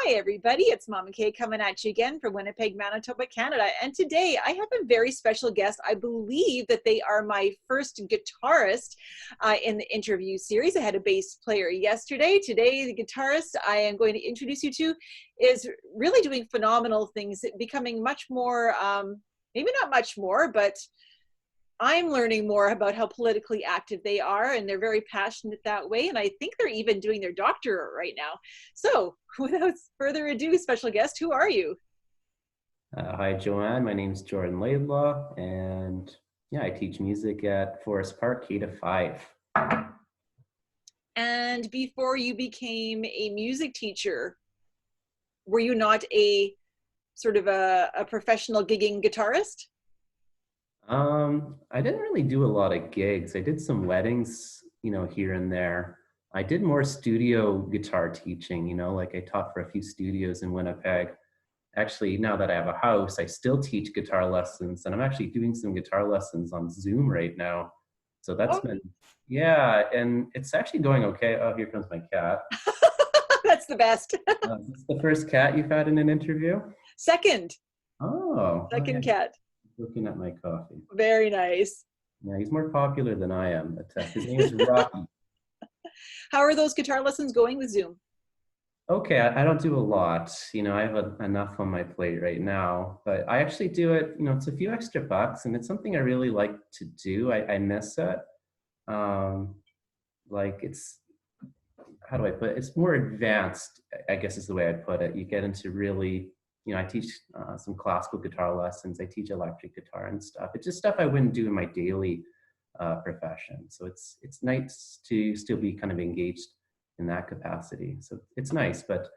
Hi, everybody. It's Mama Kay coming at you again from Winnipeg, Manitoba, Canada. And today I have a very special guest. I believe that they are my first guitarist in the interview series. I had a bass player yesterday. Today, the guitarist I am going to introduce you to is really doing phenomenal things, becoming much more, maybe not much more, but I'm learning more about how politically active they are, and they're very passionate that way. And I think they're even doing their doctorate right now. So without further ado, special guest, who are you? Hi, Joanne. My name's Jordan Laidlaw, and yeah, I teach music at Forest Park, K-5. And before you became a music teacher, were you not a sort of a professional gigging guitarist? I didn't really do a lot of gigs. I did some weddings, here and there. I did more studio guitar teaching, like I taught for a few studios in Winnipeg. Actually, now that I have a house, I still teach guitar lessons, and I'm actually doing some guitar lessons on Zoom right now. So that's Oh, been, yeah, and it's actually going okay. Oh, here comes my cat. that's the best. Is this the first cat you've had in an interview? Second, Oh yeah, second cat. looking at my coffee. Very nice. Yeah, he's more popular than I am, but his name is Rocky. How are those guitar lessons going with Zoom? Okay, I don't do a lot. I have enough on my plate right now, but I actually do it, it's a few extra bucks, and it's something I really like to do. I miss it. Um, like it's, how do I put it? It's more advanced, I guess is the way I'd put it. You get into really, I teach some classical guitar lessons. I teach electric guitar and stuff. It's just stuff I wouldn't do in my daily profession. So it's nice to still be kind of engaged in that capacity. So it's nice, but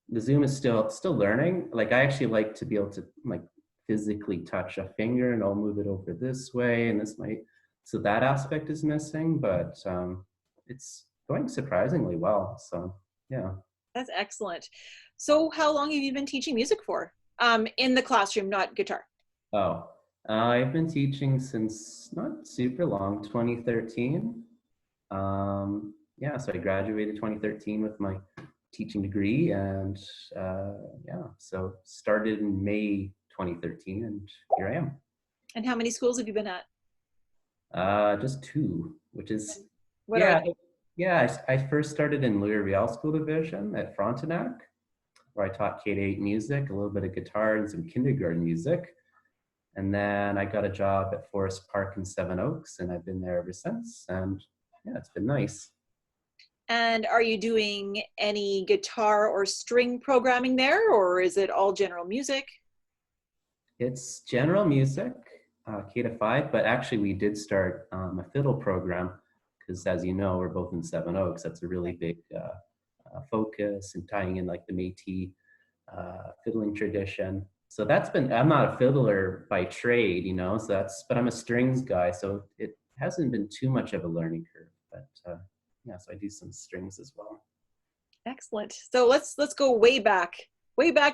the Zoom is still learning. Like I actually like to be able to like physically touch a finger and I'll move it over this way and this might. So that aspect is missing, but it's going surprisingly well. So yeah. That's excellent. So how long have you been teaching music for? In the classroom, not guitar. Oh, I've been teaching since not super long, 2013. Yeah, so I graduated 2013 with my teaching degree, and yeah, so started in May 2013, and here I am. And how many schools have you been at? Just two, which is, What are yeah, they? yeah. I first started in Louis School Division at Frontenac, where I taught K-8 music, a little bit of guitar, and some kindergarten music. And then I got a job at Forest Park in Seven Oaks, and I've been there ever since. And yeah, it's been nice. And are you doing any guitar or string programming there, or is it all general music? It's general music, K-5, but actually we did start a fiddle program because, as you know, we're both in Seven Oaks. That's a really big focus and tying in like the Métis fiddling tradition. So that's been, I'm not a fiddler by trade, so but I'm a strings guy. So it hasn't been too much of a learning curve, but yeah, so I do some strings as well. Excellent. So let's go way back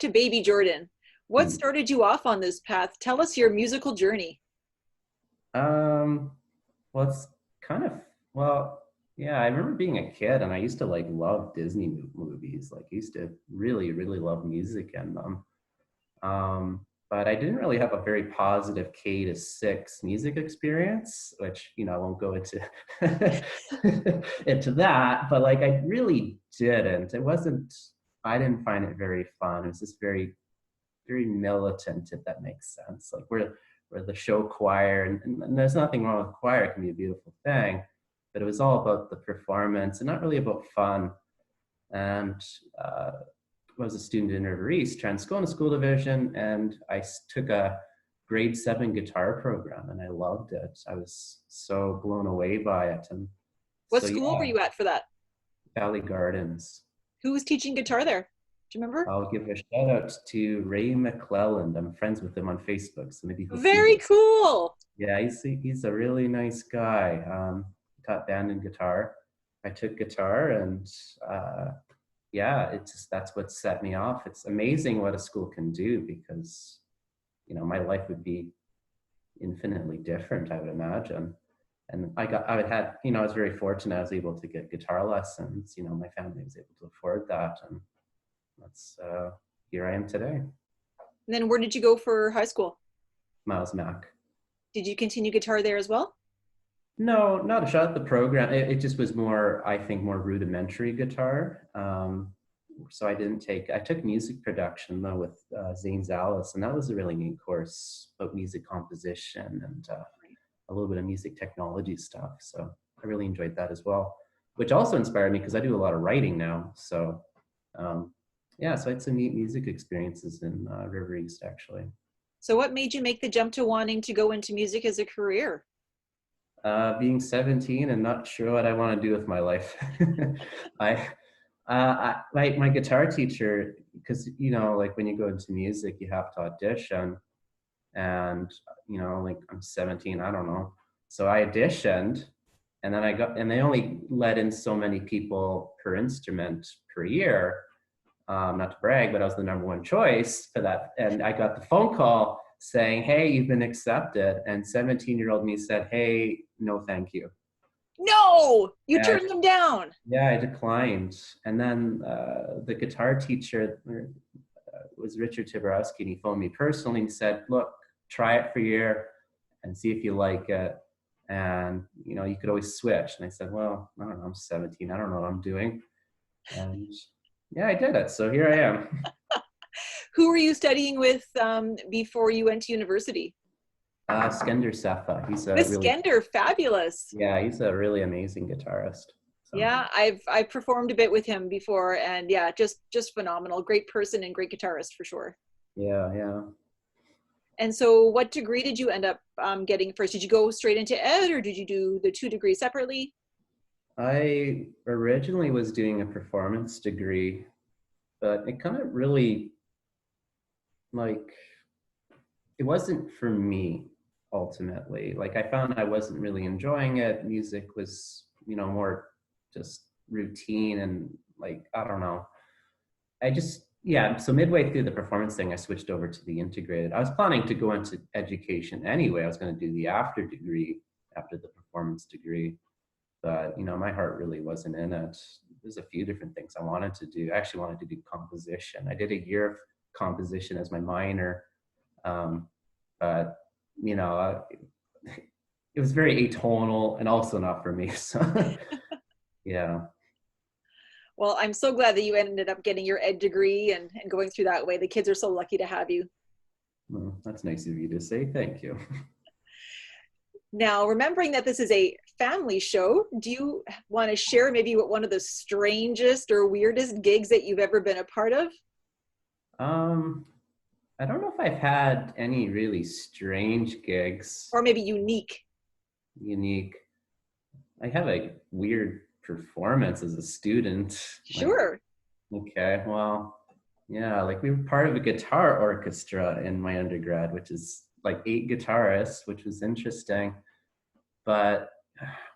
to baby Jordan. What Hmm. started you off on this path? Tell us your musical journey. Um, well, it's kind of, well, yeah, I remember being a kid and I used to like love Disney movies. Like I used to really, really love music in them. But I didn't really have a very positive K-6 music experience, which, I won't go into into that, but like I really didn't. I didn't find it very fun. It was just very, very militant, if that makes sense. Like we're the show choir, and there's nothing wrong with choir. It can be a beautiful thing, but it was all about the performance and not really about fun. And was a student in River East, trying to go in a school division, and I took a grade 7 guitar program, and I loved it. I was so blown away by it, and What so school were yeah, you at for that? Valley Gardens. Who was teaching guitar there? Do you remember? I'll give a shout out to Ray McClelland. I'm friends with him on Facebook, so maybe he'll see Very this. cool. Yeah, he's a really nice guy. He taught band and guitar. I took guitar, and yeah, it's just, that's what set me off. It's amazing what a school can do because, my life would be infinitely different, I would imagine. And I was very fortunate. I was able to get guitar lessons. My family was able to afford that, and that's here I am today. And then where did you go for high school? Miles Mac. Did you continue guitar there as well? No, not a shot at the program. It just was more, I think, more rudimentary guitar. So I took music production though with Zane Zalis, and that was a really neat course about music composition and a little bit of music technology stuff. So I really enjoyed that as well, which also inspired me because I do a lot of writing now. So yeah, so I had some neat music experiences in River East actually. So what made you make the jump to wanting to go into music as a career? Being 17 and not sure what I want to do with my life. Like my guitar teacher, because like when you go into music, you have to audition, and like I'm 17, I don't know. So I auditioned, and then and they only let in so many people per instrument per year. Not to brag, but I was the number one choice for that. And I got the phone call saying, "Hey, you've been accepted." And 17-year-old me said, "Hey, no, thank you." No, you And turned them down. yeah, I declined. And then the guitar teacher was Richard Tiborowski, and he phoned me personally and said, "Look, try it for a year and see if you like it. And you could always switch." And I said, "Well, I don't know, I'm 17. I don't know what I'm doing." And yeah, I did it. So here I am. Who were you studying with before you went to university? Skender Safa. He's a With really, Skender, fabulous. yeah, he's a really amazing guitarist. So Yeah, I've performed a bit with him before, and yeah, just phenomenal. Great person and great guitarist for sure. yeah, yeah. And so, what degree did you end up getting first? Did you go straight into ed, or did you do the two degrees separately? I originally was doing a performance degree, but it kind of really like it wasn't for me ultimately. Like I found I wasn't really enjoying it. Music was, more just routine and like I don't know. I just yeah, so midway through the performance thing I switched over to the integrated. I was planning to go into education anyway. I was going to do the after degree after the performance degree, but my heart really wasn't in it. There's a few different things I wanted to do. I actually wanted to do composition. I did a year of composition as my minor, but you know, it was very atonal and also not for me. So yeah. Well, I'm so glad that you ended up getting your ed degree and going through that way. The kids are so lucky to have you. Well, that's nice of you to say. Thank you. Now, remembering that this is a family show, do you want to share maybe what one of the strangest or weirdest gigs that you've ever been a part of? Um, I don't know if I've had any really strange gigs, Or maybe unique? unique. I have a weird performance as a student. Like, Sure. okay, well, yeah, like we were part of a guitar orchestra in my undergrad, which is like 8 guitarists, which was interesting. But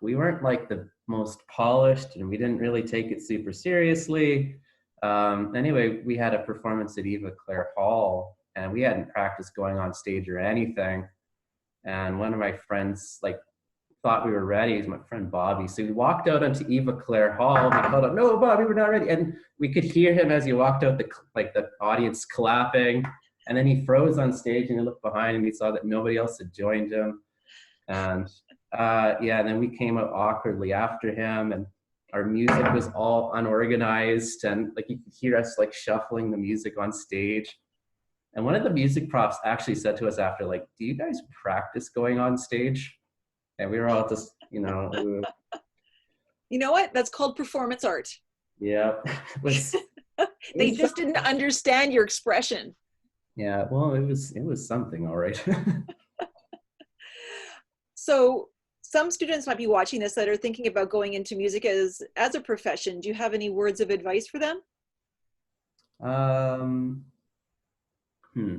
we weren't like the most polished and we didn't really take it super seriously. Anyway, we had a performance at Eva Claire Hall and we hadn't practiced going on stage or anything. And one of my friends like thought we were ready. He's my friend Bobby. So we walked out onto Eva Claire Hall. And we called out, "No, Bobby, we're not ready." And we could hear him as he walked out, the audience clapping. And then he froze on stage and he looked behind and he saw that nobody else had joined him. And yeah, and then we came out awkwardly after him, and our music was all unorganized, and like you could hear us like shuffling the music on stage. And one of the music profs actually said to us after, like, "Do you guys practice going on stage?" And we were all just, You know what? That's called performance art. yeah, it They was just didn't understand your expression. yeah, well, it was something, all right. So some students might be watching this that are thinking about going into music as a profession. Do you have any words of advice for them? um, hmm.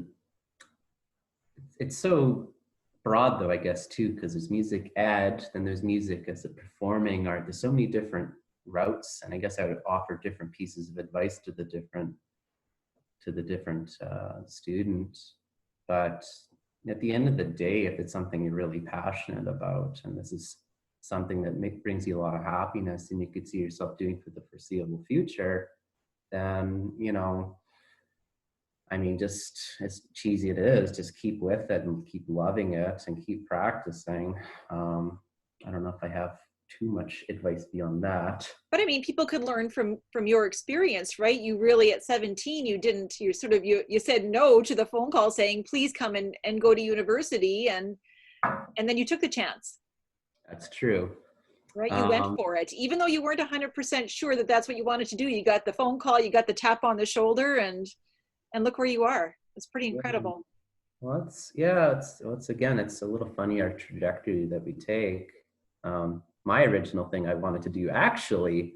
It's so broad though, I guess, too, because there's music ed, then there's music as a performing art. There's so many different routes, and I guess I would offer different pieces of advice to the different students. But at the end of the day, if it's something you're really passionate about, and this is something that brings you a lot of happiness, and you could see yourself doing for the foreseeable future, then, I mean, just as cheesy it is, just keep with it and keep loving it and keep practicing. I don't know if I have too much advice beyond that. But I mean, people could learn from your experience, right? You really at 17, you said no to the phone call saying, please come and go to university, and then you took the chance. That's true. Right, you went Um, for it even though you weren't 100% sure that that's what you wanted to do. You got the phone call, you got the tap on the shoulder, and look where you are. It's pretty yeah, incredible. well, it's again, it's a little funny our trajectory that we take. My original thing I wanted to do actually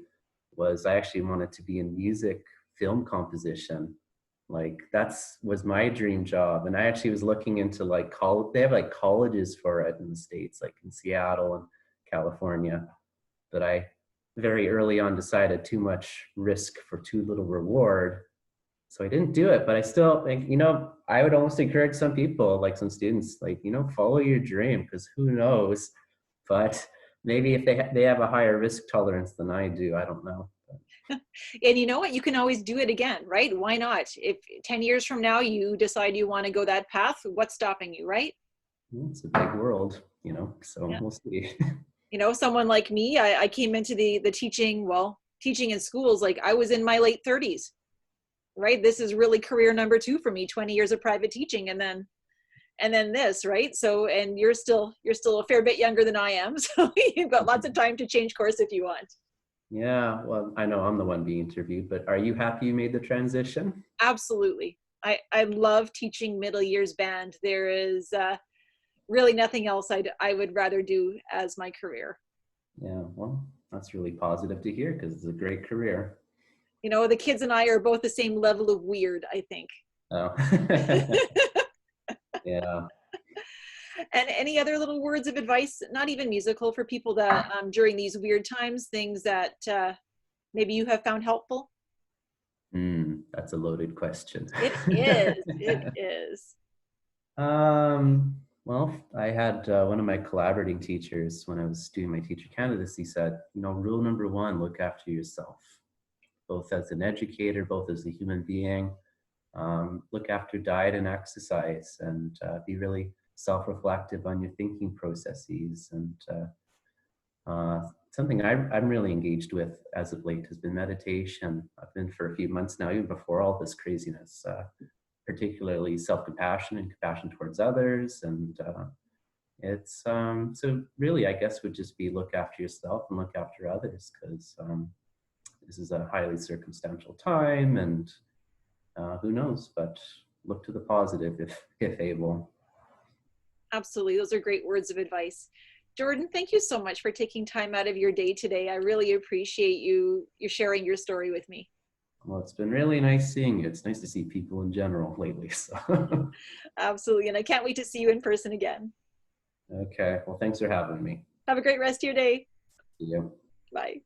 was I actually wanted to be in music film composition. Like that's was my dream job. And I actually was looking into like they have like colleges for it in the States, like in Seattle and California. But I very early on decided too much risk for too little reward. So I didn't do it, but I still think, I would almost encourage some people, like some students, like, follow your dream, because who knows, but maybe if they have a higher risk tolerance than I do, I don't know. And you know what? You can always do it again, right? Why not? If 10 years from now you decide you want to go that path, what's stopping you, right? It's a big world, so Yeah. we'll see. Someone like me, I came into the teaching, teaching in schools, like I was in my late 30s, right? This is really career number 2 for me, 20 years of private teaching, and then this, right? So, and you're still a fair bit younger than I am. So you've got lots of time to change course if you want. Yeah, well, I know I'm the one being interviewed, but are you happy you made the transition? Absolutely. I love teaching middle years band. There is really nothing else I would rather do as my career. Yeah, well, that's really positive to hear because it's a great career. The kids and I are both the same level of weird, I think. Oh, yeah. And any other little words of advice, not even musical, for people that during these weird times, things that maybe you have found helpful? That's a loaded question. It is. It is. Well, I had one of my collaborating teachers when I was doing my teacher candidacy said, rule number one, look after yourself, both as an educator, both as a human being. Look after diet and exercise, and be really self-reflective on your thinking processes. And something I'm really engaged with as of late has been meditation. I've been for a few months now, even before all this craziness, particularly self-compassion and compassion towards others. And it's so really, I guess, would just be look after yourself and look after others, because this is a highly circumstantial time, and who knows, but look to the positive if able. Absolutely. Those are great words of advice. Jordan, thank you so much for taking time out of your day today. I really appreciate you sharing your story with me. Well, it's been really nice seeing you. It's nice to see people in general lately. So. Absolutely. And I can't wait to see you in person again. Okay. Well, thanks for having me. Have a great rest of your day. See you. Bye.